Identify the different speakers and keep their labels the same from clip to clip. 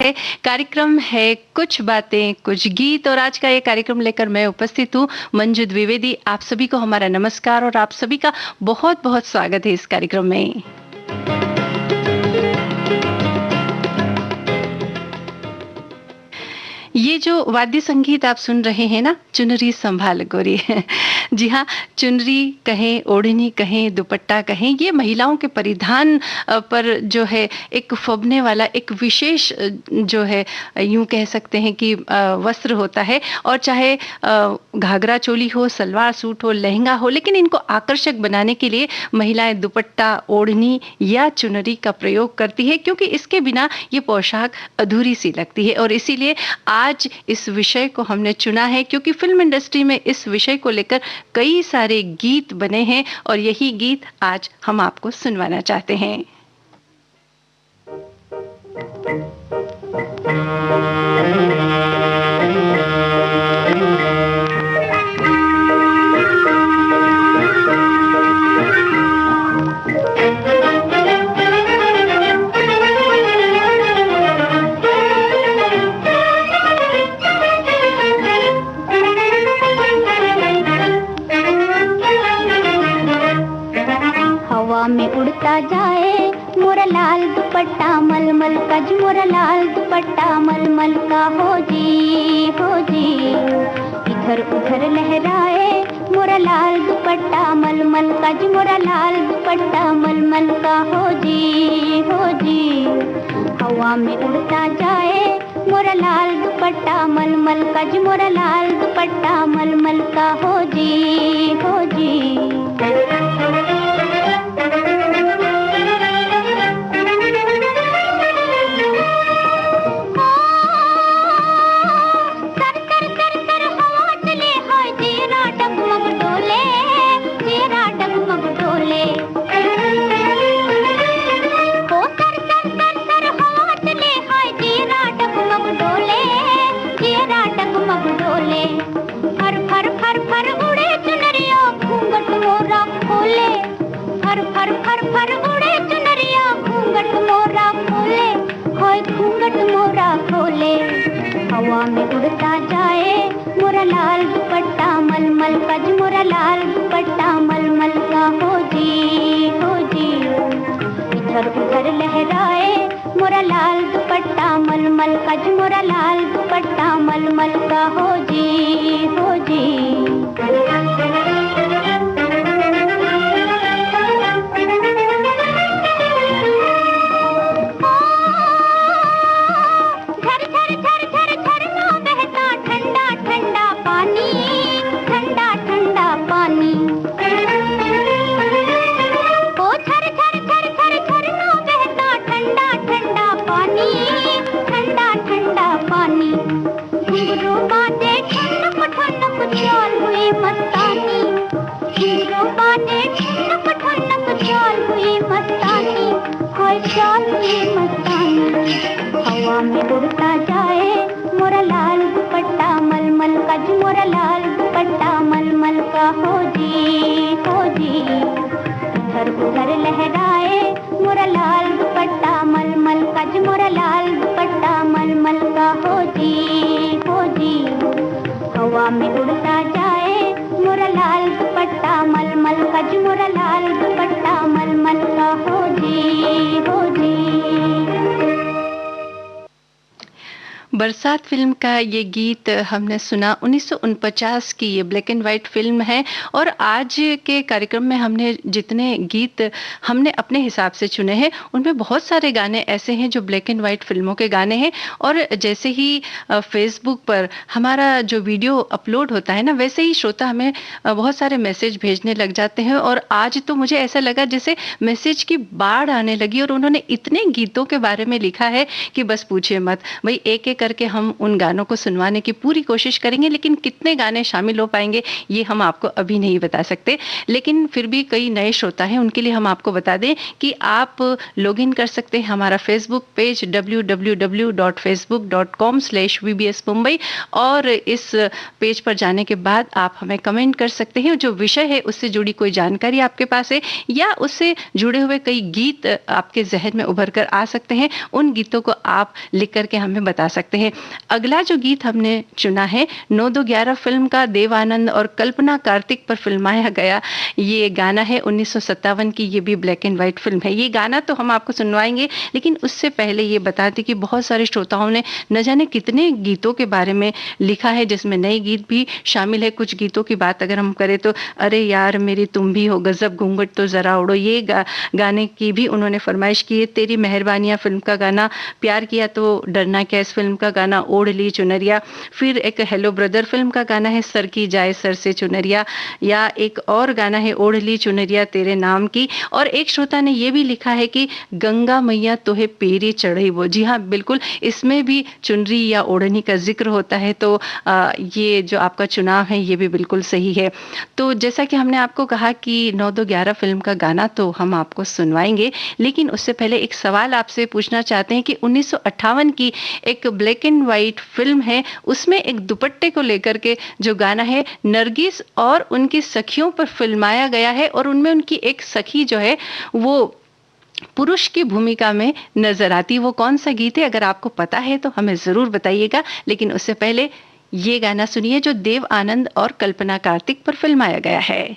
Speaker 1: है कार्यक्रम है कुछ बातें कुछ गीत और आज का ये कार्यक्रम लेकर मैं उपस्थित हूँ मंजू द्विवेदी। आप सभी को हमारा नमस्कार और आप सभी का बहुत बहुत स्वागत है इस कार्यक्रम में। ये जो वाद्य संगीत आप सुन रहे हैं ना, चुनरी संभाल गोरी जी हाँ, चुनरी कहें, ओढ़नी कहें, दुपट्टा कहें, ये महिलाओं के परिधान पर जो है एक फबने वाला एक विशेष जो है यूं कह सकते हैं कि वस्त्र होता है। और चाहे घाघरा चोली हो, सलवार सूट हो, लहंगा हो, लेकिन इनको आकर्षक बनाने के लिए महिलाएं दुपट्टा, ओढ़नी या चुनरी का प्रयोग करती है, क्योंकि इसके बिना ये पोशाक अधूरी सी लगती है। और इसीलिए आज इस विषय को हमने चुना है, क्योंकि फिल्म इंडस्ट्री में इस विषय को लेकर कई सारे गीत बने हैं और यही गीत आज हम आपको सुनवाना चाहते हैं।
Speaker 2: में उड़ता जाए मोरा लाल दुपट्टा मलमल का, मोरा लाल दुपट्टा मलमल का हो जी इधर उधर लहराए मोरा लाल दुपट्टा मलमल का, मोरा लाल दुपट्टा मलमल का हो जी हवा में उड़ता जाए मोरा लाल दुपट्टा मलमल का, मोरा लाल दुपट्टा मलमल का हो जी हवा में उड़ता जाए मोरा लाल दुपट्टा मलमल का, मोरा लाल दुपट्टा मलमल का हो जी इधर उधर लहराए मोरा लाल दुपट्टा मलमल का, मोरा लाल दुपट्टा मलमल का हो जी हवा में उड़ता जाए मोरा लाल दुपट्टा मलमल का, मोरा लाल दुपट्टा मलमल का हो जी इधर उधर लहराए मोरा लाल दुपट्टा मलमल का, मोरा लाल दुपट्टा मलमल का हो जी हवा में उड़ता जाए मोरा लाल दुपट्टा मलमल का, मोरा लाल दुपट्टा मलमल का हो जी
Speaker 1: बरसात फिल्म का ये गीत हमने सुना। 1949 की ये ब्लैक एंड वाइट फिल्म है और आज के कार्यक्रम में हमने जितने गीत हमने अपने हिसाब से चुने हैं उनमें बहुत सारे गाने ऐसे हैं जो ब्लैक एंड वाइट फिल्मों के गाने हैं। और जैसे ही फेसबुक पर हमारा जो वीडियो अपलोड होता है ना, वैसे ही श्रोता हमें बहुत सारे मैसेज भेजने लग जाते हैं। और आज तो मुझे ऐसा लगा जैसे मैसेज की बाढ़ आने लगी और उन्होंने इतने गीतों के बारे में लिखा है कि बस पूछिए मत। भाई एक करके हम उन गानों को सुनवाने की पूरी कोशिश करेंगे, लेकिन कितने गाने शामिल हो पाएंगे ये हम आपको अभी नहीं बता सकते। लेकिन फिर भी कई नए श्रोता हैं, उनके लिए हम आपको बता दें कि आप लॉग इन कर सकते हैं हमारा फेसबुक पेज www.facebook.com/VBS Mumbai, और इस पेज पर जाने के बाद आप हमें कमेंट कर सकते हैं। जो विषय है उससे जुड़ी कोई जानकारी आपके पास है या उससे जुड़े हुए कई गीत आपके जहन में उभर कर आ सकते हैं, उन गीतों को आप लिख करके हमें बता सकते हैं। अगला जो गीत हमने चुना है 9-2-11 फिल्म का, देव आनंद और कल्पना कार्तिक पर फिल्माया गया ये गाना है 1957 की। ये भी ब्लैक एंड व्हाइट फिल्म है। ये गाना तो हम आपको सुनवाएंगे, लेकिन उससे पहले ये बता दें कि बहुत सारे श्रोताओं ने न जाने कितने गीतों के बारे में लिखा है, जिसमें नए गीत भी शामिल है। कुछ गीतों की बात अगर हम करें तो अरे यार मेरी तुम भी हो, गजब घूंघट तो जरा उड़ो, ये गाने की भी उन्होंने फरमाइश की है। तेरी मेहरबानियां फिल्म का गाना, प्यार किया तो डरना क्या इस फिल्म का गाना, ओढ़ ली चुनरिया, फिर एक हेलो ब्रदर फिल्म का गाना है सर की जाए सर से चुनरिया, या एक और गाना है ओढ़ ली चुनरिया तेरे नाम की। और एक श्रोता ने ये भी लिखा है कि गंगा मैया तोहे पेरी चढ़ई वो। जी हाँ, बिल्कुल, इसमें भी चुनरी या ओढ़नी का जिक्र होता है। तो ये जो आपका चुनाव है ये भी बिल्कुल सही है। तो जैसा कि हमने आपको कहा कि 9-2-11 फिल्म का गाना तो हम आपको सुनवाएंगे, लेकिन उससे पहले एक सवाल आपसे पूछना चाहते हैं कि 1958 की एक ब्लैक एंड व्हाइट फिल्म है, उसमें एक दुपट्टे को लेकर के जो गाना है नरगिस और उनकी सखियों पर फिल्माया गया है, और उनमें उनकी एक सखी जो है वो पुरुष की भूमिका में नजर आती। वो कौन सा गीत है? अगर आपको पता है तो हमें जरूर बताइएगा, लेकिन उससे पहले ये गाना सुनिए जो देव आनंद और कल्पना कार्तिक पर फिल्माया गया है।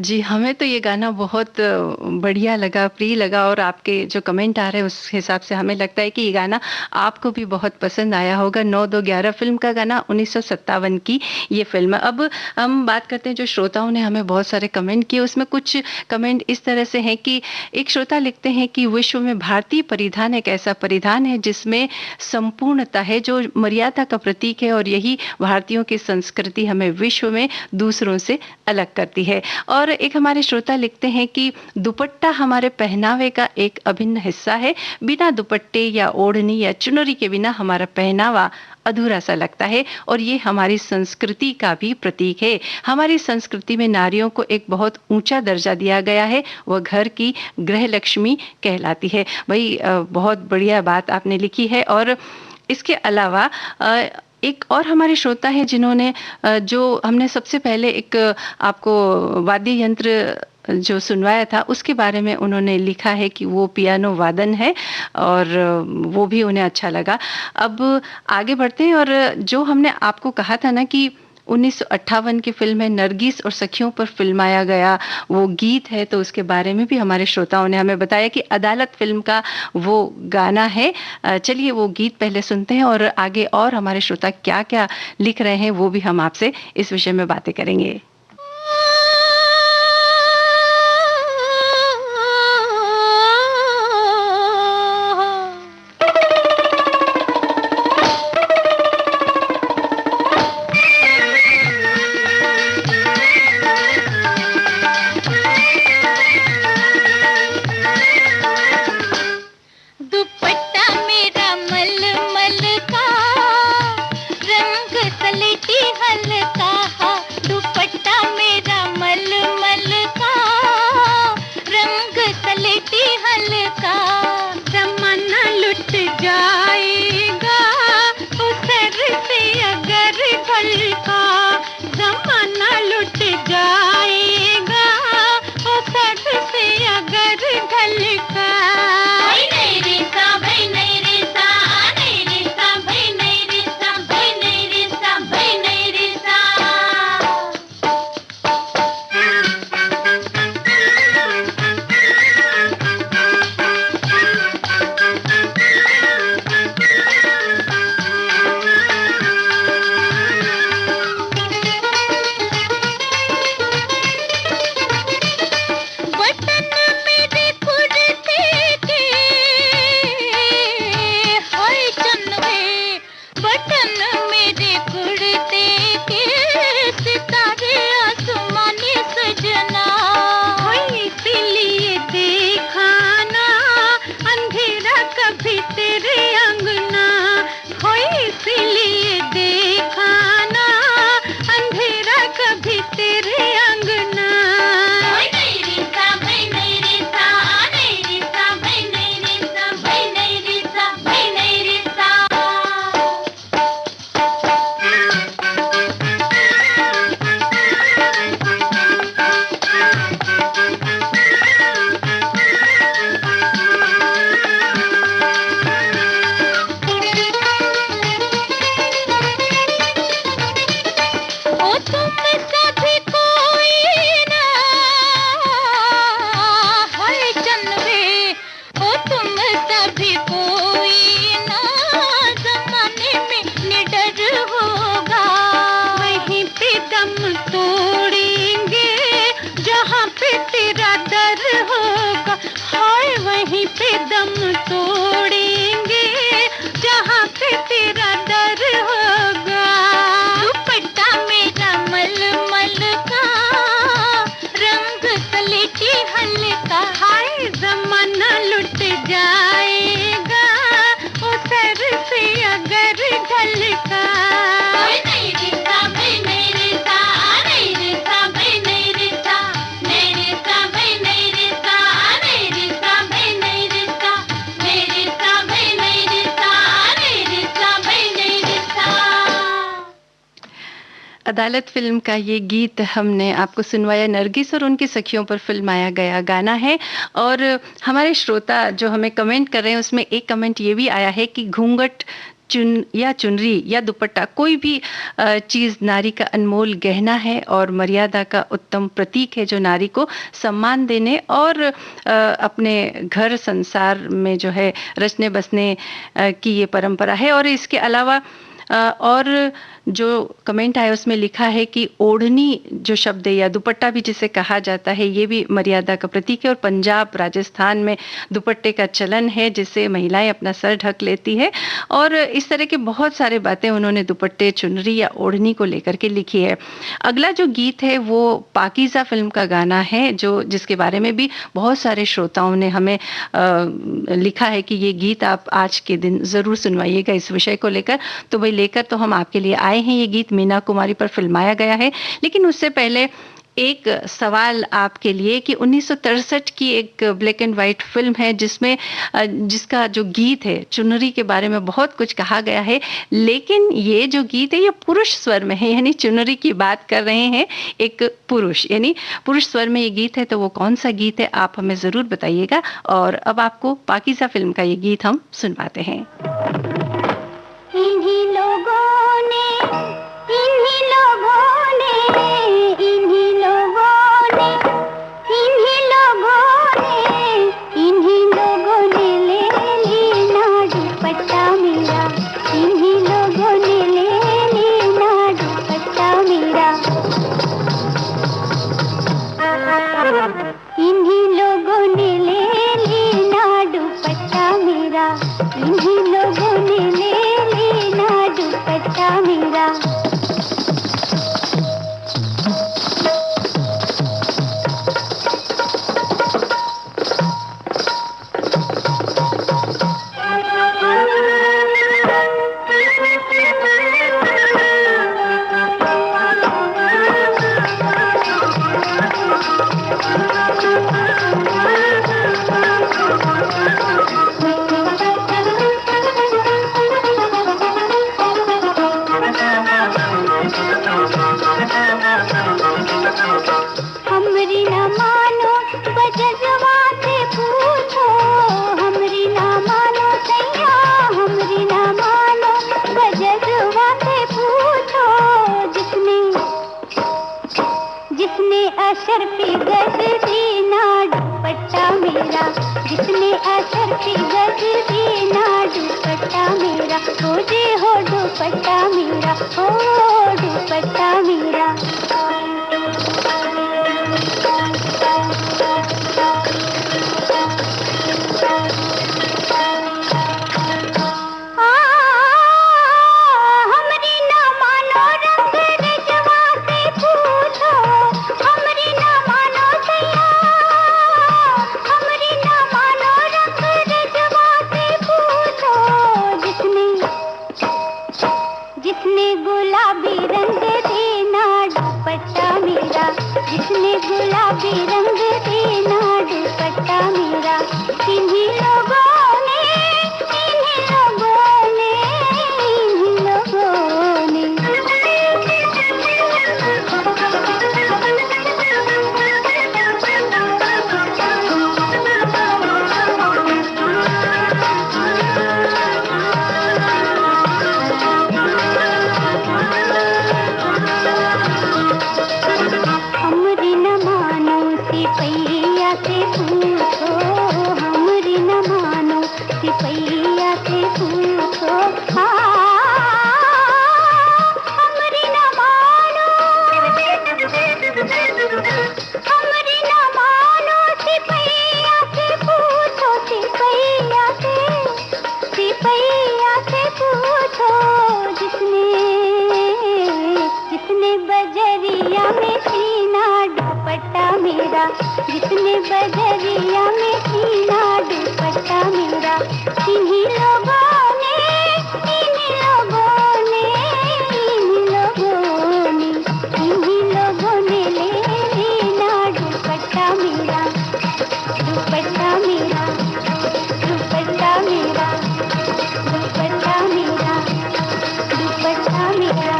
Speaker 1: जी, हमें तो ये गाना बहुत बढ़िया लगा, प्रिय लगा और आपके जो कमेंट आ रहे हैं उस हिसाब से हमें लगता है कि ये गाना आपको भी बहुत पसंद आया होगा। 9-2-11 फ़िल्म का गाना 1957 की ये फ़िल्म है। अब हम बात करते हैं जो श्रोताओं ने हमें बहुत सारे कमेंट किए, उसमें कुछ कमेंट इस तरह से हैं कि एक श्रोता लिखते हैं कि विश्व में भारतीय परिधान एक ऐसा परिधान है जिसमें संपूर्णता है, जो मर्यादा का प्रतीक है और यही भारतीयों की संस्कृति हमें विश्व में दूसरों से अलग करती है। और एक हमारे श्रोता लिखते हैं कि दुपट्टा हमारे पहनावे का एक अभिन्न हिस्सा है। बिना दुपट्टे या ओढ़नी या चुनरी के बिना हमारा पहनावा अधूरा सा लगता है और ये हमारी संस्कृति का भी प्रतीक है। हमारी संस्कृति में नारियों को एक बहुत ऊंचा दर्जा दिया गया है, वह घर की गृह लक्ष्मी कहलाती है। भाई बहुत बढ़िया बात आपने लिखी है। और इसके अलावा एक और हमारे श्रोता हैं जिन्होंने जो हमने सबसे पहले एक आपको वाद्य यंत्र जो सुनवाया था उसके बारे में उन्होंने लिखा है कि वो पियानो वादन है और वो भी उन्हें अच्छा लगा। अब आगे बढ़ते हैं और जो हमने आपको कहा था ना कि 1958 की फ़िल्म है नरगिस और सखियों पर फ़िल्माया गया वो गीत है, तो उसके बारे में भी हमारे श्रोताओं ने हमें बताया कि अदालत फ़िल्म का वो गाना है। चलिए वो गीत पहले सुनते हैं और आगे और हमारे श्रोता क्या-क्या लिख रहे हैं वो भी हम आपसे इस विषय में बातें करेंगे।
Speaker 2: दुपट्टा मेरा मलमल का, रंग सलेटी हल्का, दुपट्टा मेरा मलमल का, रंग सलेटी हल्का, जमाना लुट जाएगा उतर से अगर ढलका, जमाना लुट जाएगा उतर से अगर ढलका।
Speaker 1: अदालत फ़िल्म का ये गीत हमने आपको सुनवाया, नरगिस और उनकी सखियों पर फ़िल्माया गया गाना है। और हमारे श्रोता जो हमें कमेंट कर रहे हैं उसमें एक कमेंट ये भी आया है कि घूंघट चुनरी या दुपट्टा, कोई भी चीज़ नारी का अनमोल गहना है और मर्यादा का उत्तम प्रतीक है, जो नारी को सम्मान देने और अपने घर संसार में जो है रचने बसने की ये परंपरा है। और इसके अलावा और जो कमेंट आया उसमें लिखा है कि ओढ़नी जो शब्द है या दुपट्टा भी जिसे कहा जाता है, ये भी मर्यादा का प्रतीक है और पंजाब राजस्थान में दुपट्टे का चलन है जिससे महिलाएं अपना सर ढक लेती है। और इस तरह के बहुत सारे बातें उन्होंने दुपट्टे, चुनरी या ओढ़नी को लेकर के लिखी है। अगला जो गीत है वो पाकीज़ा फिल्म का गाना है, जो जिसके बारे में भी बहुत सारे श्रोताओं ने हमें लिखा है कि ये गीत आप आज के दिन ज़रूर सुनवाइएगा इस विषय को लेकर। तो भाई लेकर तो हम आपके लिए आए हैं, ये गीत मीना कुमारी पर फिल्माया गया है। लेकिन उससे पहले एक सवाल आपके लिए कि 1963 की एक ब्लैक एंड व्हाइट फिल्म है जिसमें जिसका जो गीत है चुनरी के बारे में बहुत कुछ कहा गया है, लेकिन ये जो गीत है ये पुरुष स्वर में है, यानी चुनरी की बात कर रहे हैं एक पुरुष, यानी पुरुष स्वर में ये गीत है। तो वो कौन सा गीत है आप हमें ज़रूर बताइएगा। और अब आपको पाकीज़ा फिल्म का ये गीत हम सुनवाते हैं।
Speaker 2: इन्हीं लोगों ने, इन्हीं लोगों ने, इन्हीं लोगों ने, इन्हीं लोगों ने, इन्हीं लोगों ने ले लेना दुपट्टा मेरा, इन्हीं लोगों ने ले लेना दुपट्टा मेरा, इन्हीं लोगों ने ले लेना दुपट्टा मेरा, इन्हीं लोगों ने ले लेना दुपट्टा मेरा। हमरी ना मानो बजरवा से पूछो, हमरी ना मानो सैया, हमरी ना मानो बजरवा से पूछो, जिसने जिसने अशरफी गज दीना दुपट्टा मेरा, जिसने अशरफी गज दीना दुपट्टा मेरा, हो जी हो दुपट्टा मेरा, हो दुपट्टा मेरा। जिसने गुलाबी रंग देना दुपट्टा मेरा, जिसने गुलाबी रंग देना दुपट्टा मेरा, इन्हीं लोगों ने, इन्हीं लोगों ने, इन्हीं लोगों ने। हमरी न मानो सिपैया से पूछो, हमरी न मानो सिपैया से पूछो, हमरी न मानो, हमरी न मानो सिपैया से पूछो, सिपैया से पूछो, जिसने जिसने बजरिया में सीना दुपट्टा मेरा, जिसने बजरिया में सीना दुपट्टा मेरा, इन्हीं लोगों ने, इन्हीं लोगों ने, इन्हीं लोगों ने, इन्हीं लोगों ने ले लेना दुपट्टा मेरा, दुपट्टा मेरा, दुपट्टा मेरा, दुपट्टा मेरा, दुपट्टा मेरा।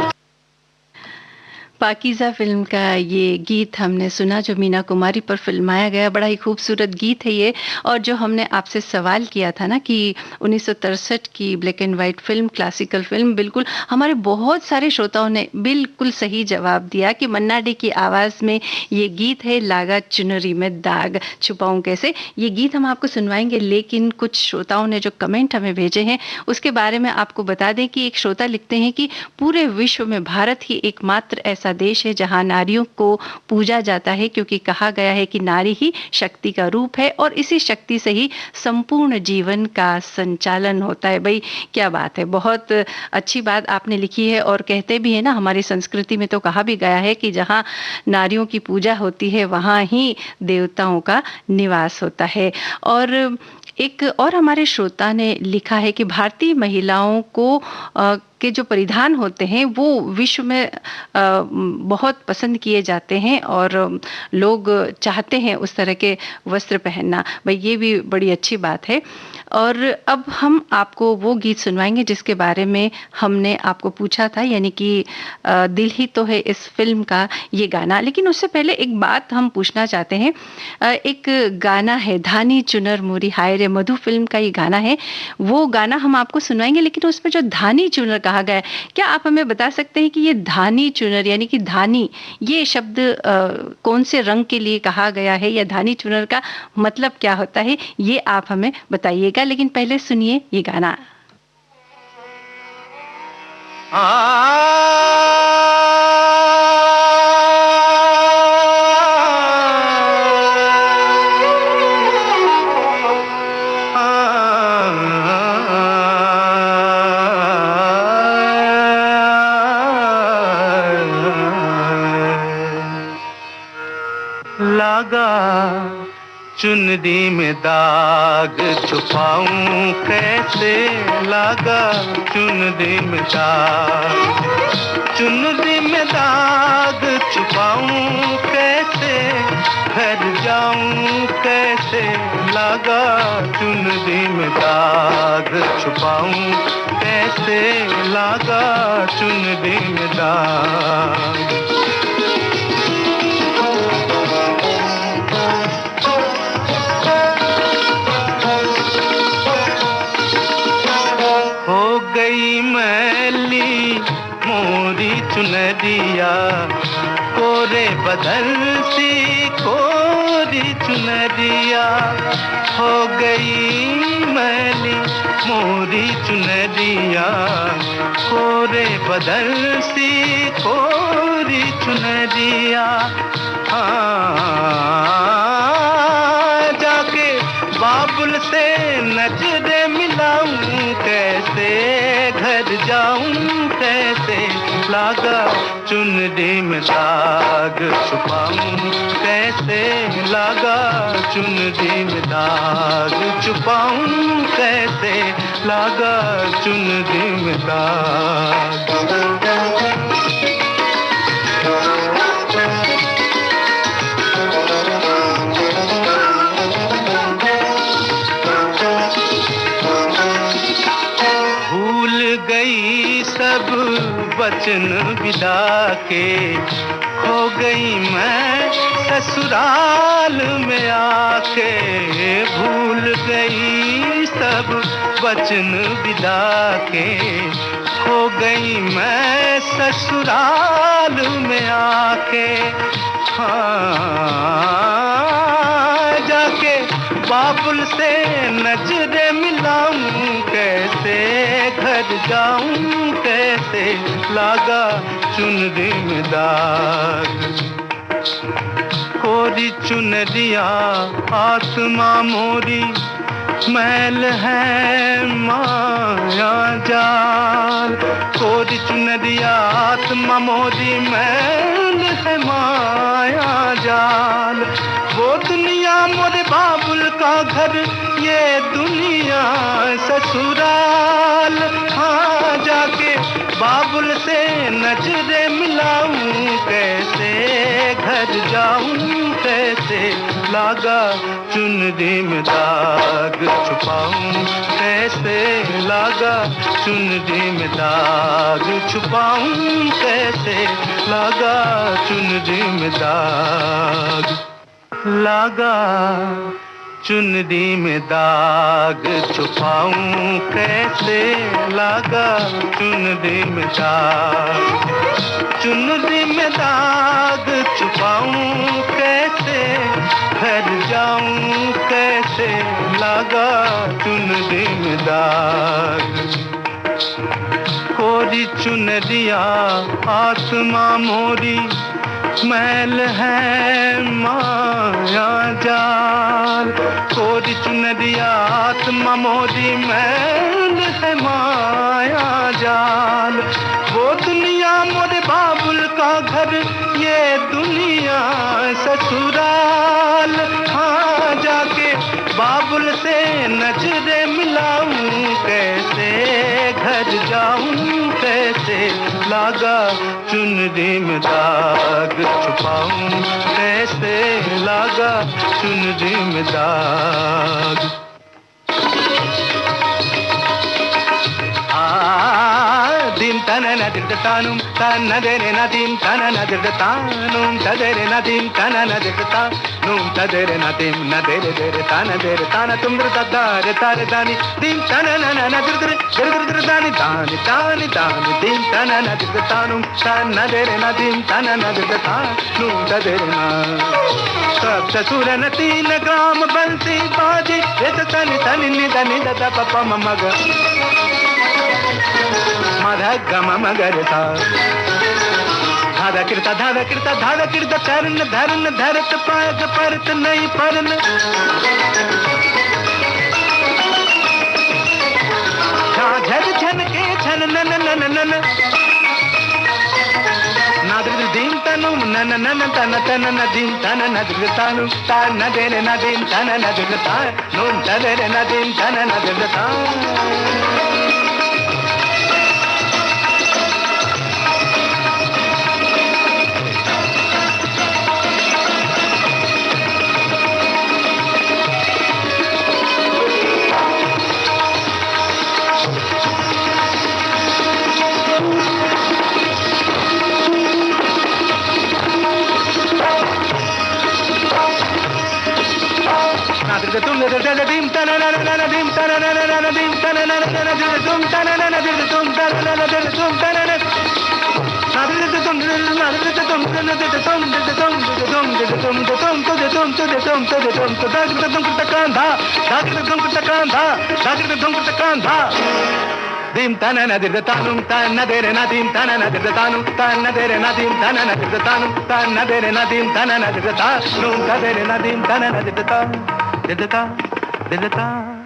Speaker 1: पाकीज़ा फ़िल्म का ये गीत हमने सुना जो मीना कुमारी पर फ़िल्माया गया, बड़ा ही खूबसूरत गीत है ये। और जो हमने आपसे सवाल किया था ना कि 1963 की black and white film, classical film, बिल्कुल हमारे बहुत सारे श्रोताओं ने बिल्कुल सही जवाब दिया कि मन्ना डे की आवाज़ में ये गीत है, लागा चुनरी में दाग छुपाऊँ कैसे। ये गीत हम आपको सुनवाएँगे, लेकिन कुछ श्रोताओं ने जो कमेंट हमें भेजे हैं, उसके बारे में आपको बता दें कि एक श्रोता लिखते हैं कि पूरे विश्व में भारत ही एकमात्र ऐसा देश है जहां नारियों को पूजा जाता है, क्योंकि कहा गया है कि नारी ही शक्ति का रूप है और इसी शक्ति से ही संपूर्ण जीवन का संचालन होता है। भाई क्या बात है, बहुत अच्छी बात आपने लिखी है। और कहते भी है ना, हमारी संस्कृति में तो कहा भी गया है कि जहां नारियों की पूजा होती है वहां ही देवताओं का निवास होता है। और एक और हमारे श्रोता ने लिखा है कि भारतीय महिलाओं को के जो परिधान होते हैं वो विश्व में बहुत पसंद किए जाते हैं और लोग चाहते हैं उस तरह के वस्त्र पहनना। भाई ये भी बड़ी अच्छी बात है। और अब हम आपको वो गीत सुनवाएंगे जिसके बारे में हमने आपको पूछा था, यानी कि दिल ही तो है इस फिल्म का ये गाना। लेकिन उससे पहले एक बात हम पूछना चाहते हैं। एक गाना है धानी चुनर मोरी हाय रे मधु फिल्म का ये गाना है, वो गाना हम आपको सुनवाएंगे। लेकिन उसमें जो धानी चुनर कहा गया है, क्या आप हमें बता सकते हैं कि ये धानी चुनर यानी कि धानी ये शब्द कौन से रंग के लिए कहा गया है, या धानी चुनर का मतलब क्या होता है, ये आप हमें बताइएगा। लेकिन पहले सुनिए ये गाना।
Speaker 3: लागा चुनरी में दाग छुपाऊं कैसे, लागा चुनरी में दाग, चुनरी में दाग छुपाऊं कैसे, घर जाऊं कैसे, लागा चुनरी में दाग छुपाऊं कैसे, लागा चुनरी में दाग। मैली मोरी चुनरिया कोरे बदल सी कोरी चुनरिया, हो गई मैली मोरी चुनरिया कोरे बदल सी कोरी चुनरिया। जाके बाबुल से नजरे मिलाऊं कैसे, घर जाऊं कैसे, लागा चुनरी में दाग छुपाऊं कैसे, लागा चुनरी में दाग छुपाऊं कैसे, लागा चुनरी में दाग। सब वचन विदा के खो गई मैं ससुराल में आके, भूल गई सब वचन विदा के खो गई मैं ससुराल में आके। जाके बाबुल से नजरे मिलाऊं कैसे, घर जाऊं कैसे, लागा चुनरी में दाग। कोरी चुनरिया आत्मा मोरी मैल है माया जाल, कोरी चुनरिया आत्मा मोरी मैल है माया जाल। वो दुनिया मोरे बाबुल का घर, ये दुनिया ससुराल। जाके बाबुल से नजरे मिलाऊं कैसे, घर जाऊं कैसे, लागा चुनरी में दाग, छुपाऊं कैसे लागा चुनरी में दाग, छुपाऊं कैसे लागा चुनरी में दाग, लागा चुनरी में दाग, छुपाऊं कैसे लागा चुनरी में दाग, चुनरी में दाग छुपाऊं कैसे, घर जाऊं कैसे लागा चुनरी में दाग, कोरी चुनरिया आत्मा मोरी, मैल है माया जाल, कोरी चुनरिया आत्मा मोरी, मैल है माया जाल, वो दुनिया मोरे बाबुल का घर, ये दुनिया ससुराल, हाँ जाके बाबुल से नजरे मिलाऊं कैसे, घर जाऊं कैसे लागा चुनरी में दाग, छुपाऊं कैसे लागा चुनरी में दाग, dim tanana dirdatanum tanadere nadim tanana dirdatanum tadere nadim tanana dirdatanum tadere nadim nadere dere tanadere tanatum dirdadare tare dani dim tanana nadir dirdani dani dani dani dim tanana dirdatanum tanadere nadim tanana dirdatanum tadere na sab sasura na teen gram bansi baje etani tani nidani dada papa mamaga madha gama magarta धाधा किरता चरण धरन धरत पाग परत नहीं परन झझ झन के छन नन नन नन नादृ दीन तनु नन नन तन तन नदीन तन नदृ तनु तान नदेन नदीन तन नदृ तान नून तदेन नदीन तन नदृ तान dim tanana dim tanana dim tanana dim tanana dim tanana dim tanana dirdatanum tanadere nadim tanana dirdatanum tanadere nadim tanana dirdatanum tanadere nadim tanana dirdatanum tadere nadim tanana dirdatanum dirdatanum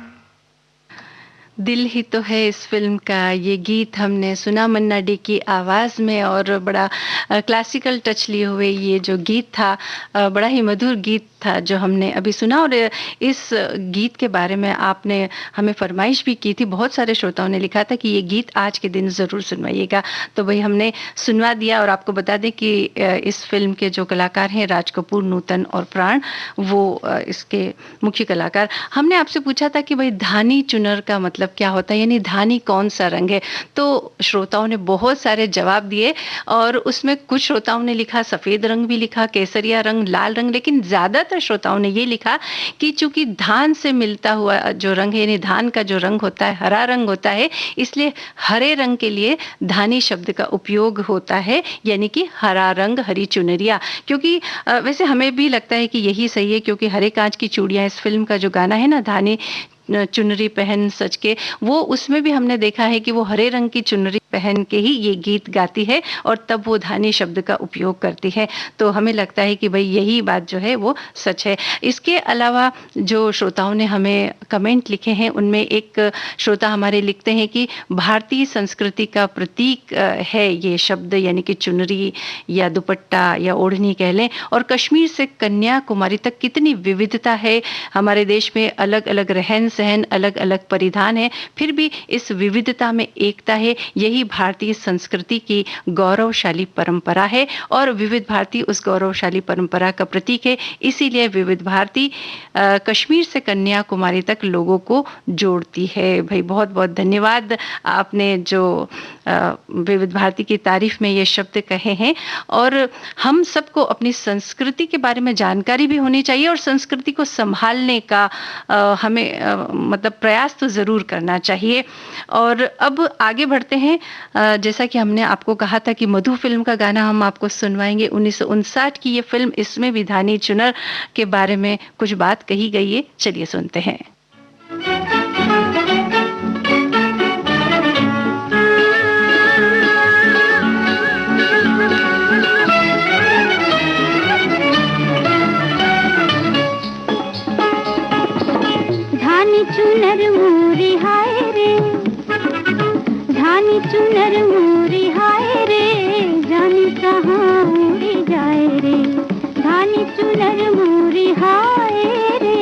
Speaker 1: दिल ही तो है इस फिल्म का ये गीत हमने सुना मन्ना day की आवाज़ में, और बड़ा क्लासिकल टच लिए हुए ये जो गीत था, बड़ा ही मधुर गीत था जो हमने अभी सुना। और इस गीत के बारे में आपने हमें फरमाइश भी की थी, बहुत सारे श्रोताओं ने लिखा था कि ये गीत आज के दिन ज़रूर सुनवाइएगा, तो भाई हमने सुनवा दिया। और आपको बता दें कि इस फिल्म के जो कलाकार हैं राज कपूर, नूतन और प्राण, वो इसके मुख्य कलाकार। हमने आपसे पूछा था कि भाई धानी चुनर का मतलब क्या होता है, यानी धानी कौन सा रंग है, तो श्रोताओं ने बहुत सारे जवाब दिए, और उसमें कुछ श्रोताओं ने लिखा सफ़ेद रंग भी लिखा, केसरिया रंग, लाल रंग, लेकिन ज़्यादातर श्रोताओं ने ये लिखा कि चूंकि धान से मिलता हुआ जो रंग है, यानी धान का जो रंग होता है हरा रंग होता है, इसलिए हरे रंग के लिए धानी शब्द का उपयोग होता है, यानी कि हरा रंग, हरी चुनरिया। क्योंकि वैसे हमें भी लगता है कि यही सही है, क्योंकि हरे कांच की चूड़ियाँ इस फिल्म का जो गाना है ना, धानी चुनरी पहन सच के, वो उसमें भी हमने देखा है कि वो हरे रंग की चुनरी पहन के ही ये गीत गाती है, और तब वो धानी शब्द का उपयोग करती है। तो हमें लगता है कि भाई यही बात जो है वो सच है। इसके अलावा जो श्रोताओं ने हमें कमेंट लिखे हैं, उनमें एक श्रोता हमारे लिखते हैं कि भारतीय संस्कृति का प्रतीक है ये शब्द, यानी कि चुनरी या दुपट्टा या ओढ़नी कह लें। और कश्मीर से कन्याकुमारी तक कितनी विविधता है हमारे देश में, अलग अलग रहन सहन, अलग अलग परिधान है, फिर भी इस विविधता में एकता है। यही भारतीय संस्कृति की गौरवशाली परंपरा है और विविध भारती उस गौरवशाली परंपरा का प्रतीक है। इसीलिए विविध भारती कश्मीर से कन्याकुमारी तक लोगों को जोड़ती है। भाई बहुत बहुत धन्यवाद, आपने जो विविध भारती की तारीफ में ये शब्द कहे हैं। और हम सबको अपनी संस्कृति के बारे में जानकारी भी होनी चाहिए और संस्कृति को संभालने का हमें मतलब प्रयास तो ज़रूर करना चाहिए। और अब आगे बढ़ते हैं। जैसा कि हमने आपको कहा था कि मधु फिल्म का गाना हम आपको सुनवाएंगे। 1959 की ये फिल्म, इसमें विधानी चुनर के बारे में कुछ बात कही गई है। चलिए सुनते हैं।
Speaker 2: धानी चुनर मोरी हाय रे, धानी चुनर मोरी हाय रे, जानी कहाँ उड़ी जाए रे, धानी चुनर मोरी हाय रे।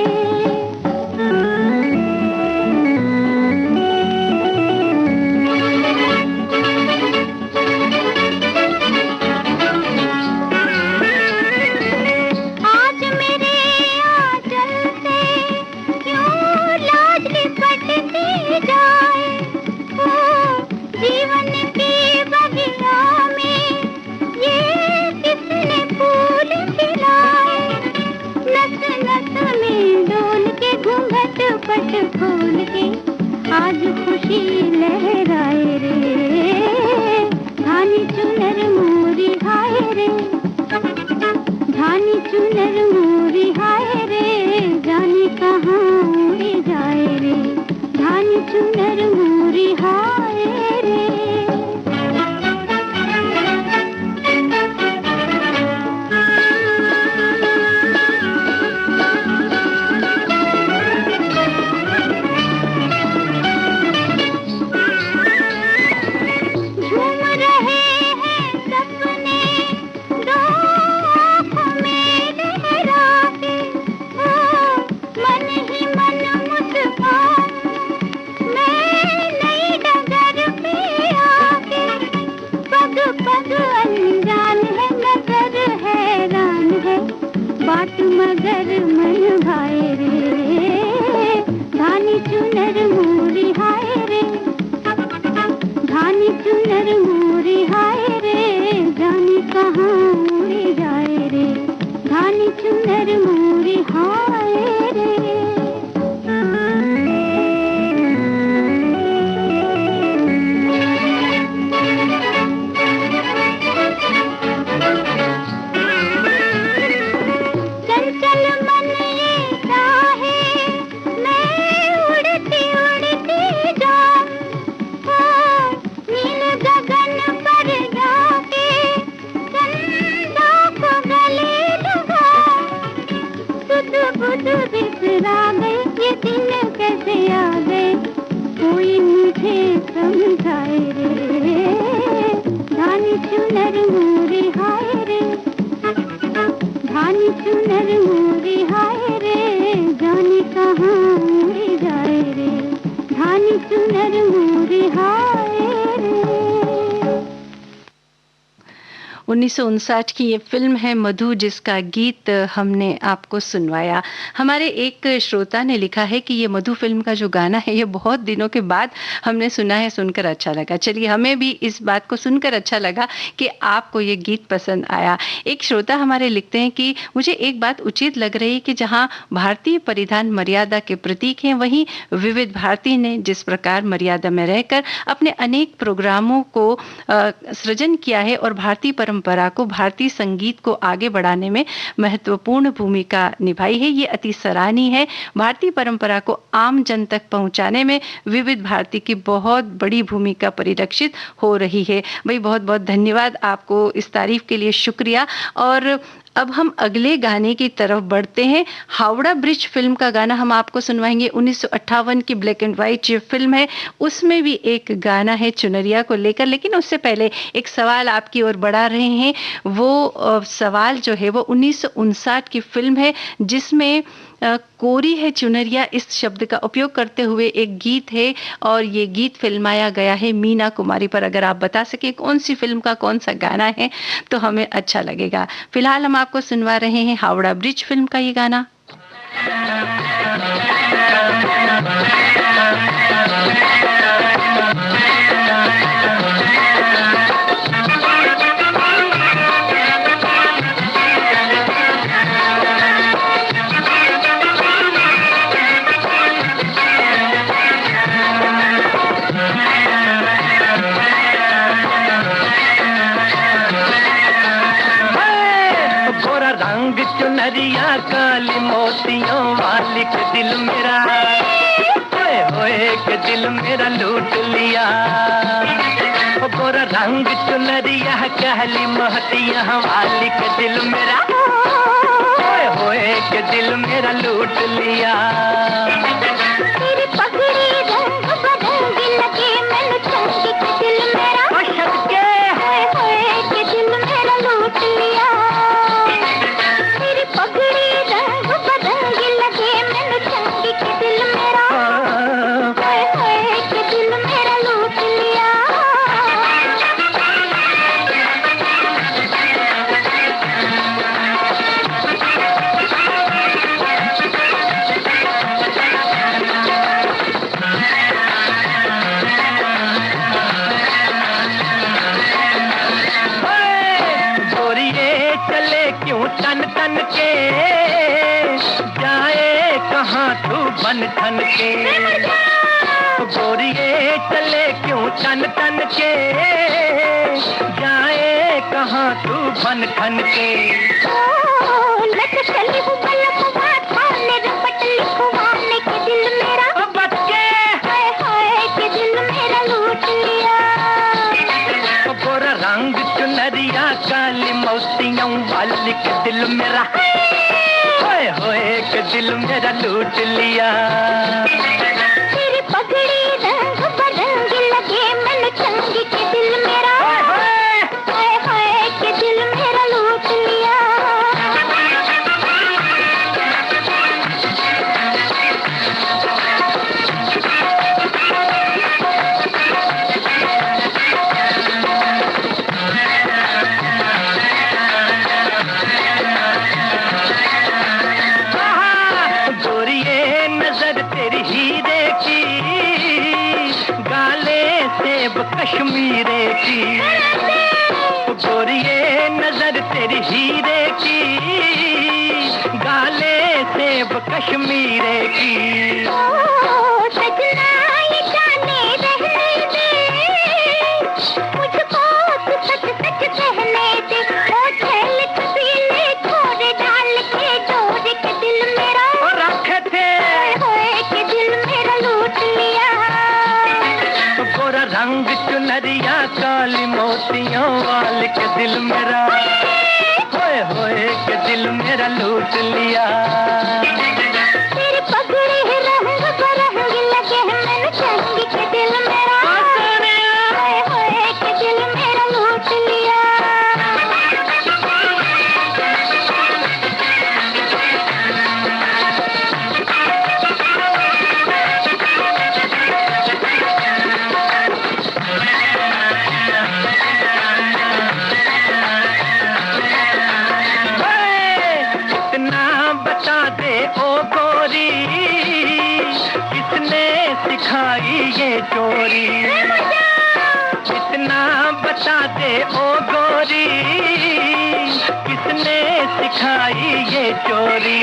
Speaker 2: आज मेरे आंचल से क्यों लाज लिपटती जाए, ओ जीवन की बगिया में ये किसने फूल खिलाए, नस नस में डोल के घूंघट पट खोल के आज खुशी लहराए रे, धानी चुनर मोरी हाय रे, धानी चुनर मोरी हाय रे, जाने कहाँ उड़ी जाए रे, धानी चुनर मोरी हाय रे। झूम रहे हैं सपने दो आँखों में लहरा के, ओ मन ही मन मुस्कान मैं नई डगर पे आके, पग पग अनजान है नजर हैरान है, बात मगर मन भाए रे, धानी चुनर मोरी हाय रे, धानी चुनर मोरी हाय रे, जाने कहाँ उड़ी जाए रे, धानी चुनर मोरी हाय रे।
Speaker 1: 1959 की ये फिल्म है मधु, जिसका गीत हमने आपको सुनवाया। हमारे एक श्रोता ने लिखा है कि ये मधु फिल्म का जो गाना है ये बहुत दिनों के बाद हमने सुना है, सुनकर अच्छा लगा। चलिए, हमें भी इस बात को सुनकर अच्छा लगा कि आपको ये गीत पसंद आया। एक श्रोता हमारे लिखते हैं कि मुझे एक बात उचित लग रही है कि जहाँ भारतीय परिधान मर्यादा के प्रतीक हैं, वहीं विविध भारती ने जिस प्रकार मर्यादा में रहकर अपने अनेक प्रोग्रामों को सृजन किया है और भारतीय परंपरा को, भारतीय संगीत को आगे बढ़ाने में महत्वपूर्ण भूमिका निभाई है, ये अति सराहनीय है। भारतीय परंपरा को आम जन तक पहुंचाने में विविध भारती की बहुत बड़ी भूमिका परिलक्षित हो रही है। भाई बहुत बहुत धन्यवाद आपको, इस तारीफ के लिए शुक्रिया। और अब हम अगले गाने की तरफ बढ़ते हैं। हावड़ा ब्रिज फिल्म का गाना हम आपको सुनवाएंगे। 1958 की ब्लैक एंड व्हाइट जो फिल्म है, उसमें भी एक गाना है चुनरिया को लेकर। लेकिन उससे पहले एक सवाल आपकी ओर बढ़ा रहे हैं। वो सवाल जो है वो 1959 की फिल्म है, जिसमें कोरी है चुनरिया इस शब्द का उपयोग करते हुए एक गीत है और ये गीत फिल्माया गया है मीना कुमारी पर। अगर आप बता सके कौन सी फिल्म का कौन सा गाना है तो हमें अच्छा लगेगा। फिलहाल हम आपको सुनवा रहे हैं हावड़ा ब्रिज फिल्म का ये गाना।
Speaker 3: चुनरिया काली मोतियों वाली के दिल मेरा होए के दिल मेरा लूट लिया। गोरा रंग चुनरिया काली मोतियों वाली के दिल मेरा होए के दिल मेरा लूट लिया।
Speaker 2: तेरी पगड़ी रंग बदंगी लगे मैंने चंगी के दिल मेरा
Speaker 3: सबके
Speaker 2: होए के दिल मेरा लूट लिया। पगड़ी रंग बदंगी लगे मैंने चंगी के दिल मेरा होए के दिल मेरा लूट लिया।
Speaker 3: गोरिये चले क्यों तन तन के जाए कहाँ तू बन ठन के। गोरिये चले क्यों तन तन के जाए कहाँ तू बन ठन के।
Speaker 2: चली हूँ बलकुआ थाने रपट लिखवाने के दिल मेरा
Speaker 3: बच्चे
Speaker 2: हाय के दिल मेरा लूट लिया।
Speaker 3: गोरा रंग चुनरिया काली मोतियों वाली के दिल मेरा होए के दिल मेरा लूट लिया।
Speaker 2: तेरी पगड़ी रंग बदंगी लगे मैंने चंगी के दिल मेरा हाय के दिल मेरा लूट लिया।
Speaker 3: कश्मीरे की गोरिये नजर तेरी हीरे की गाले सेब कश्मीरे की।
Speaker 2: सजना ये जाने रहने दे मुझको तू सच सच कहने दे। ओ झेल तबीले छोड़ डाल के डोर के दिल मेरा
Speaker 3: रखे थे
Speaker 2: होए के दिल मेरा लूट लिया।
Speaker 3: गोरा रंग चुनरिया काली मोतियों वाले के दिल मेरा होए के दिल मेरा लूट लिया।
Speaker 2: तेरी पगड़ी रंग बरंगी लगे मैंने चंगी के दिल मेरा होए के दिल मेरा लूट लिया।
Speaker 3: सिखाई ये चोरी कितना बता दे ओ गोरी किसने सिखाई ये चोरी।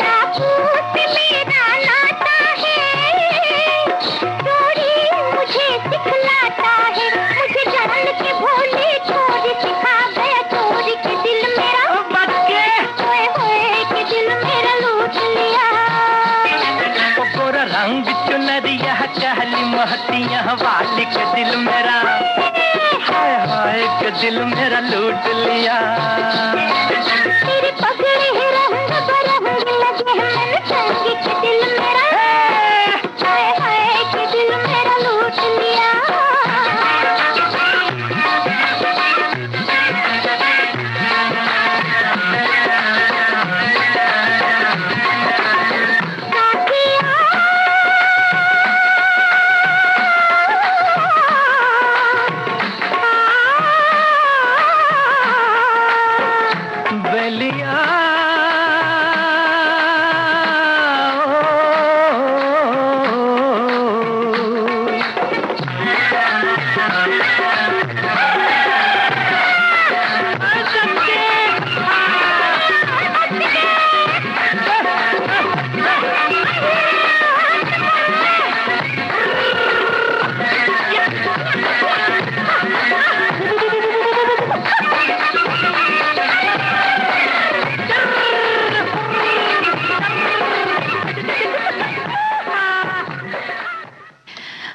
Speaker 2: डाकू से मेरा नाता है चोरी मुझे सिखलाता है। मुझे जान के भोले चोरी सिखा गया चोरी के दिल मेरा होए के दिल मेरा लूट लिया।
Speaker 3: गोरा रंग चुनरिया कहली महतिया वाली के दिल मेरा हाय के दिल मेरा लूट लिया।
Speaker 2: तेरी पगड़ी रंग बरंगी लगे मैंने चंगी के दिल मेरा हाय के दिल मेरा लूट लिया।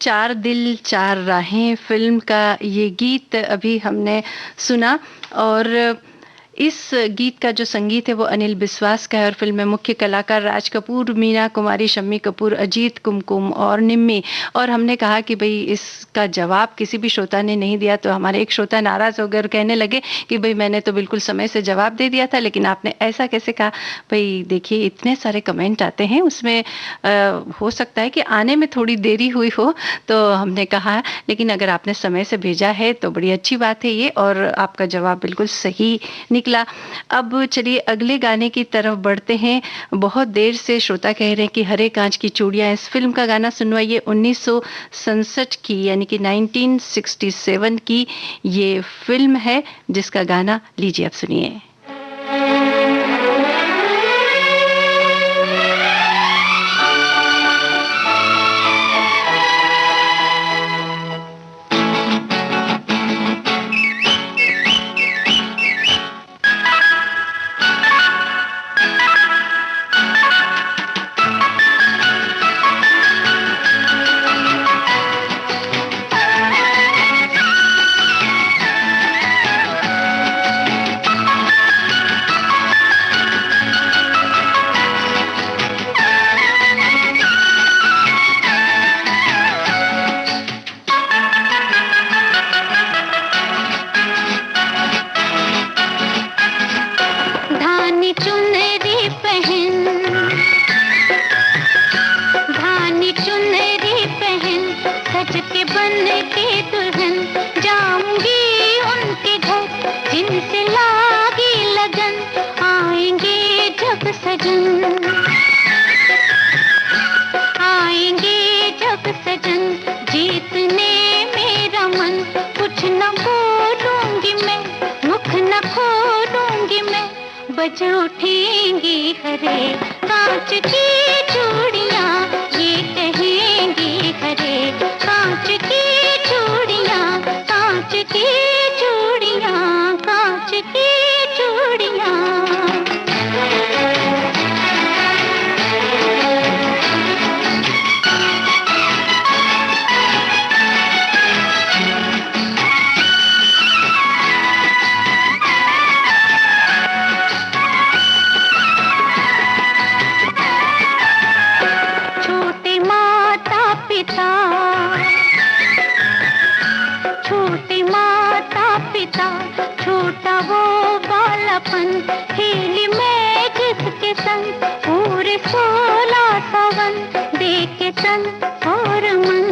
Speaker 1: चार दिल चार राहें फिल्म का ये गीत अभी हमने सुना। और इस गीत का जो संगीत है वो अनिल बिस्वास का है और फिल्म में मुख्य कलाकार राज कपूर, मीना कुमारी, शम्मी कपूर, अजीत कुमकुम और निम्मी। और हमने कहा कि भाई इसका जवाब किसी भी श्रोता ने नहीं दिया, तो हमारे एक श्रोता नाराज हो गए और कहने लगे कि भाई मैंने तो बिल्कुल समय से जवाब दे दिया था, लेकिन आपने ऐसा कैसे कहा। भाई देखिए इतने सारे कमेंट आते हैं, उसमें हो सकता है कि आने में थोड़ी देरी हुई हो, तो हमने कहा, लेकिन अगर आपने समय से भेजा है तो बड़ी अच्छी बात है ये, और आपका जवाब बिल्कुल सही निकला। अब चलिए अगले गाने की तरफ बढ़ते हैं। बहुत देर से श्रोता कह रहे हैं कि हरे कांच की चूड़ियां, इस फिल्म का गाना सुनवाइए। 1967 की यानी कि 1967 की ये फिल्म है जिसका गाना लीजिए, आप सुनिए।
Speaker 2: बज उठेंगी हरे कांच की चूड़ियां, ये कहेंगी हरे कांच की चूड़ियां, कांच की चूड़ियां, कांच की चूड़ियां। छोटे माता पिता, छोटा वो बालापन, खेली मैं जिसके संग पूरे 16 सावन, देखे तन और मन,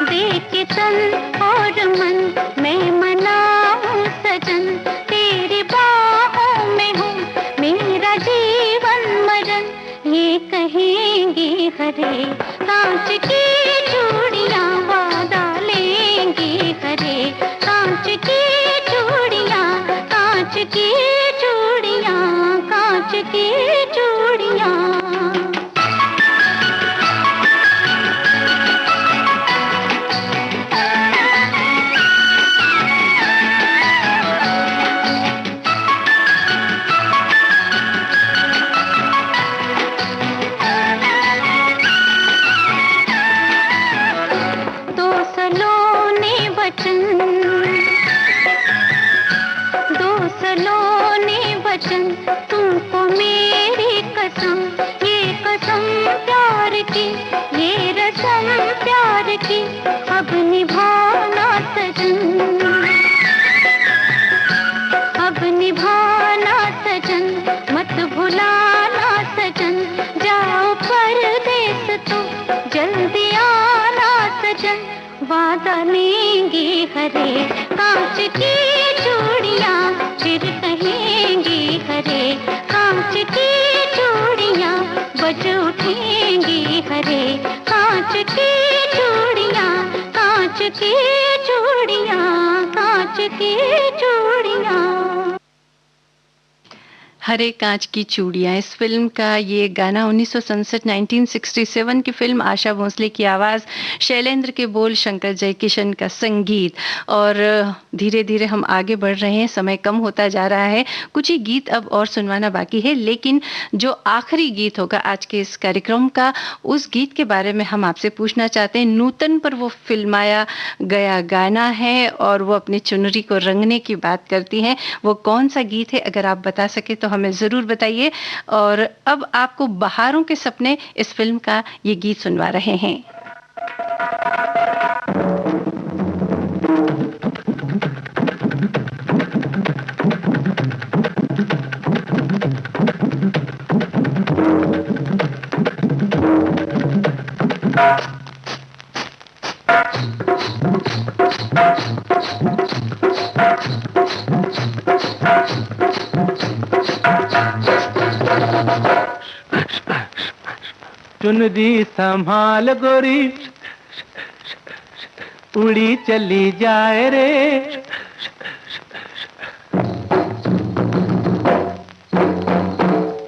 Speaker 2: देखे तन और मन, मैं मनाऊं सजन, तेरी बाहों में हूँ मेरा जीवन मरण, ये कहेंगी हरे कांच की चूड़ियां, वादा लेंगी हरे कांच की चूड़ियां, कांच की चूड़ियां, कांच की चूड़ियां। तुमको मेरी कसम, ये कसम प्यार की, ये रस्म प्यार की, अब निभाना सजन, अब निभाना सजन, मत भुलाना सजन, जाओ परदेस तो जल्दी आना सजन, वादा लेंगे हरे कांच की चूड़ियां, फिर कहेंगी हरे कांच की चूड़ियां, बज उठेंगी हरे कांच की चूड़ियां, कांच की चूड़ियां, कांच की चूड़ियां।
Speaker 1: हरे कांच की चूड़ियां, इस फिल्म का ये गाना 1967 1967 की फिल्म, आशा भोसले की आवाज़, शैलेंद्र के बोल, शंकर जयकिशन का संगीत। और धीरे धीरे हम आगे बढ़ रहे हैं, समय कम होता जा रहा है, कुछ ही गीत अब और सुनवाना बाकी है, लेकिन जो आखिरी गीत होगा आज के इस कार्यक्रम का, उस गीत के बारे में हम आपसे पूछना चाहते हैं। नूतन पर वो फिल्माया गया गाना है और वो अपनी चुनरी को रंगने की बात करती हैं। वो कौन सा गीत है, अगर आप बता सके तो हमें ज़रूर बताइए। और अब आपको बहारों के सपने इस फिल्म का ये गीत सुनवा रहे हैं।
Speaker 3: चुनरी संभाल गोरी, उड़ी चली जाए रे।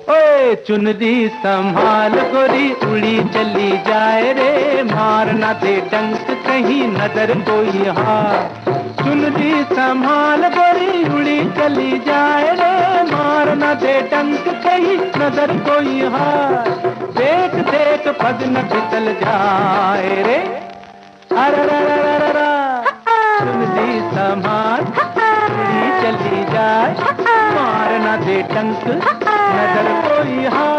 Speaker 3: ओए चुनरी संभाल गोरी, उड़ी चली जाए रे। मारना दे डंक कहीं नजर कोई हार। चुनरी संभाल गोरी, उड़ी चली जाए रे। मारना दे डंक कहीं नजर कोई हार। देख देख पग न फिसल जाए रे। अरररररररा, चुनरी संभाल उड़ी चली जाए। मारना दे डंक नजर कोई हार।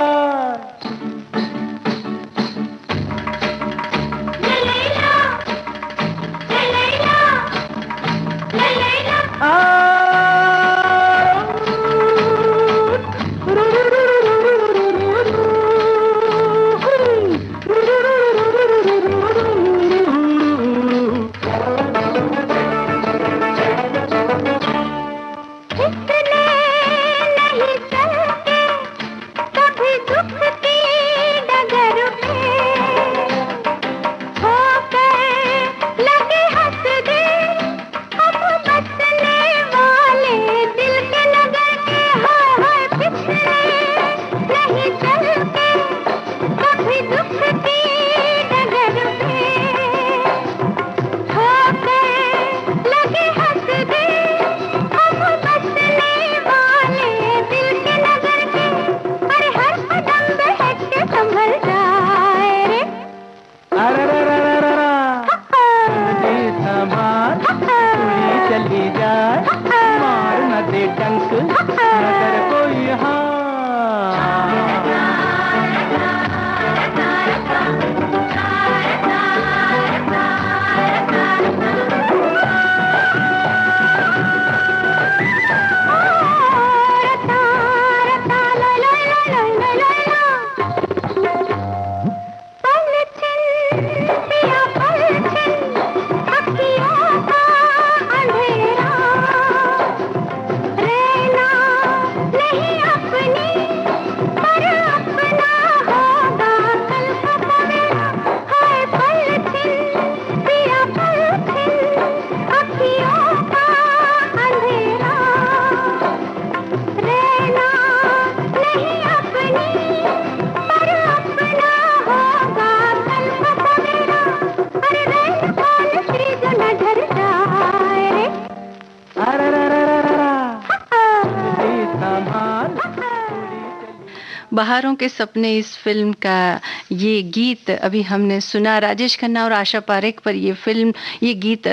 Speaker 1: बहारों के सपने इस फिल्म का ये गीत अभी हमने सुना। राजेश खन्ना और आशा पारेख पर ये गीत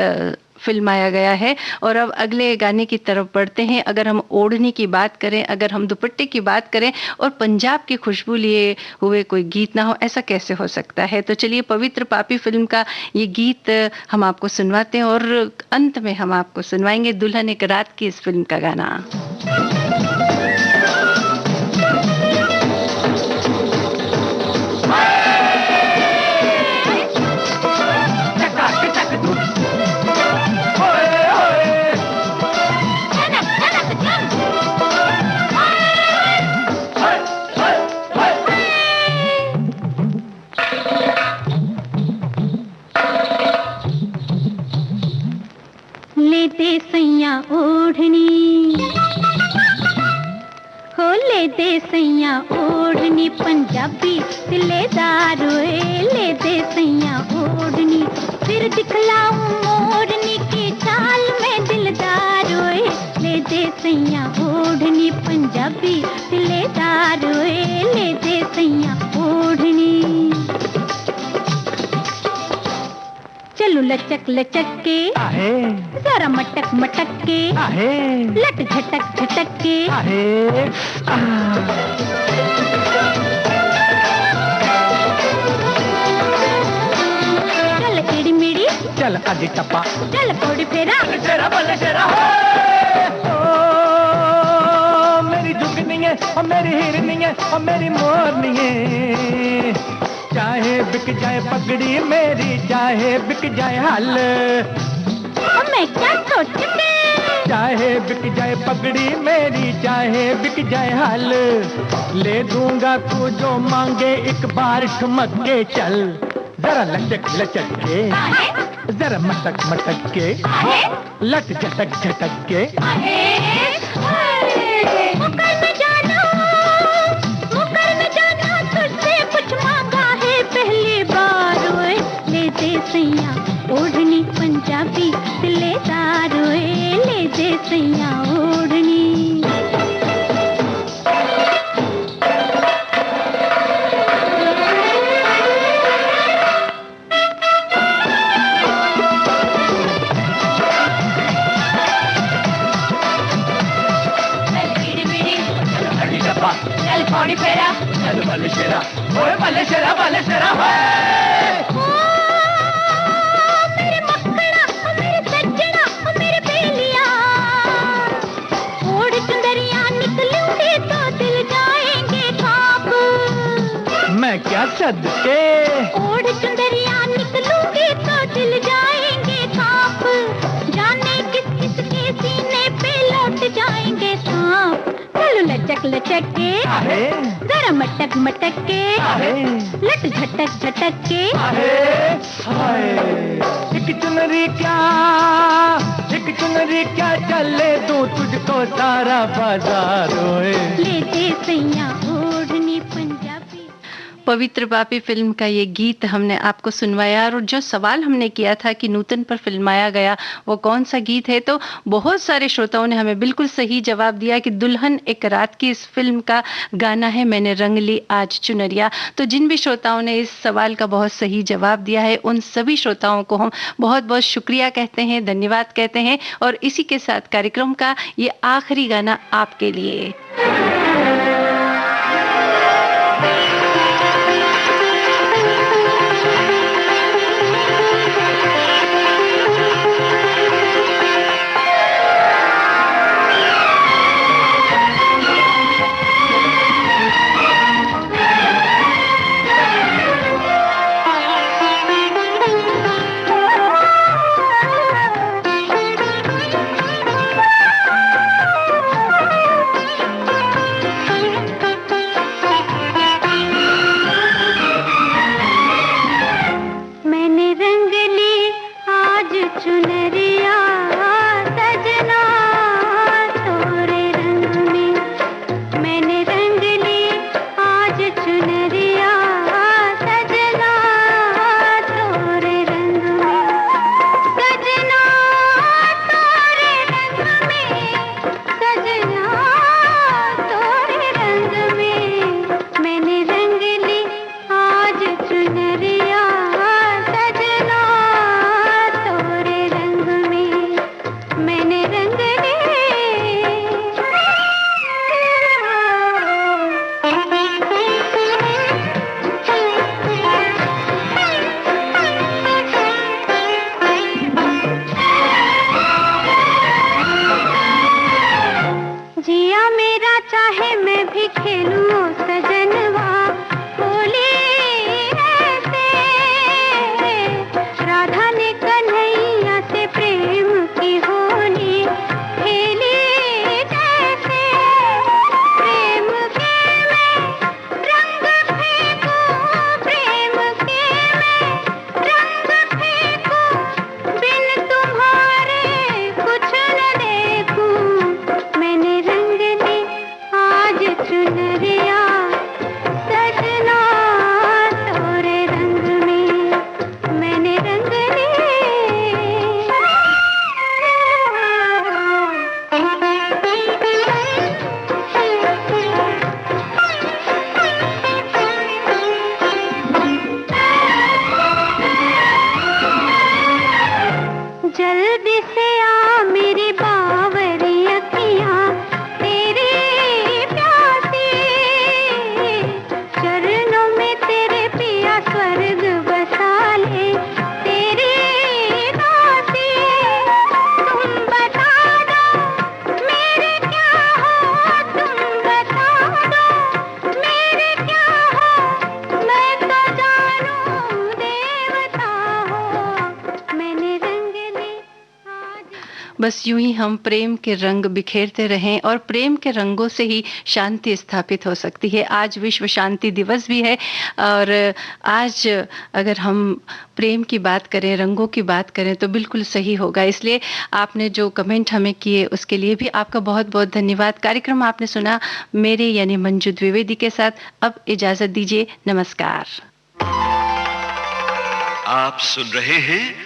Speaker 1: फिल्माया गया है। और अब अगले गाने की तरफ बढ़ते हैं। अगर हम ओढ़नी की बात करें, अगर हम दुपट्टे की बात करें और पंजाब की खुशबू लिए हुए कोई गीत ना हो, ऐसा कैसे हो सकता है। तो चलिए पवित्र पापी फिल्म का ये गीत हम आपको सुनवाते हैं और अंत में हम आपको सुनवाएंगे दुल्हन एक रात की इस फिल्म का गाना।
Speaker 2: लेते सैया ओढ़नी हो ले ले दे सैया ओढ़नी पंजाबी सिलेदार ओए, ले दे सैया ओढ़नी, फिर दिखलाऊं मोरनी की चाल में दिलदार ओए, ले दे सैया ओढ़नी पंजाबी सिलेदार ओए, ले दे सैया ओढ़नी। चलू लचक लचक के
Speaker 3: आहे,
Speaker 2: जरा मटक मटक के
Speaker 3: आहे,
Speaker 2: लट झटक झटक के
Speaker 3: आहे,
Speaker 2: चल एड़ी मेड़ी
Speaker 3: चल अजी टप्पा,
Speaker 2: चल पौड़ी फेरा
Speaker 3: तेरा बल्ले तेरा ओ मेरी जुगनी है और मेरी हिरनी है और मेरी मोरनी है, चाहे बिक जाए पगड़ी मेरी, चाहे बिक जाए हल,
Speaker 2: मैं क्या सोचते,
Speaker 3: चाहे बिक जाए पगड़ी मेरी, चाहे बिक जाए हल, ले दूंगा तू जो मांगे एक बार ठुमक के चल, जरा लचक लचक के, जरा मटक मटक के, लट झटक झटक के,
Speaker 2: मुकर न जाना तुझसे कुछ मांगा है पहली बार ओए, ले दे सैया ओढ़नी पंजाबी सिलेदार ओए, ले दे सैया ओढ़नी।
Speaker 3: चल पौड़ी फेरा, चल बल्ले शेरा, ओए बल्ले शेरा
Speaker 2: मेरे मक्खड़ा मेरे सज्जना मेरे बेलिया, ओढ़ चुंदरिया निकलूंगी तो दिल जाएंगे काब,
Speaker 3: मैं क्या सदके,
Speaker 2: ओढ़ चुंदरिया निकलूंगी तो दिल जाएंगे काब, जाने किस किस के सीने पे लौट जाएंगे सांप, चलो लचक लचक के
Speaker 3: आहे,
Speaker 2: जरा मटक मटक के,
Speaker 3: आहे,
Speaker 2: लट झटक झटक के,
Speaker 3: आहे, हाय, एक चुनरी क्या चले दूं तुझको सारा बाजार ओए,
Speaker 2: ले दे सैया ओढ़नी पंजाबी।
Speaker 1: पवित्र पापी फिल्म का ये गीत हमने आपको सुनवाया, और जो सवाल हमने किया था कि नूतन पर फिल्माया गया वो कौन सा गीत है, तो बहुत सारे श्रोताओं ने हमें बिल्कुल सही जवाब दिया कि दुल्हन एक रात की इस फिल्म का गाना है मैंने रंग ली आज चुनरिया। तो जिन भी श्रोताओं ने इस सवाल का बहुत सही जवाब दिया है उन सभी श्रोताओं को हम बहुत बहुत शुक्रिया कहते हैं, धन्यवाद कहते हैं, और इसी के साथ कार्यक्रम का ये आखिरी गाना आपके लिए।
Speaker 2: चुनरिया सजना तोरे रंग में मैंने रंग जल्दी से आ मेरी बावरी अखियाँ तेरी प्यासी चरणों में तेरे पिया स्वर्ग बसा ले तेरी दासी तुम बता दो मेरे क्या हो तुम बता दो मेरे क्या हो मैं तो जानू देवता हो मैंने रंग ले
Speaker 1: बस यूं ही हम प्रेम के रंग बिखेरते रहें और प्रेम के रंगों से ही शांति स्थापित हो सकती है। आज विश्व शांति दिवस भी है और आज अगर हम प्रेम की बात करें, रंगों की बात करें तो बिल्कुल सही होगा। इसलिए आपने जो कमेंट हमें किए उसके लिए भी आपका बहुत बहुत धन्यवाद। कार्यक्रम आपने सुना मेरे यानी मंजू द्विवेदी के साथ। अब इजाजत दीजिए, नमस्कार।
Speaker 4: आप सुन रहे हैं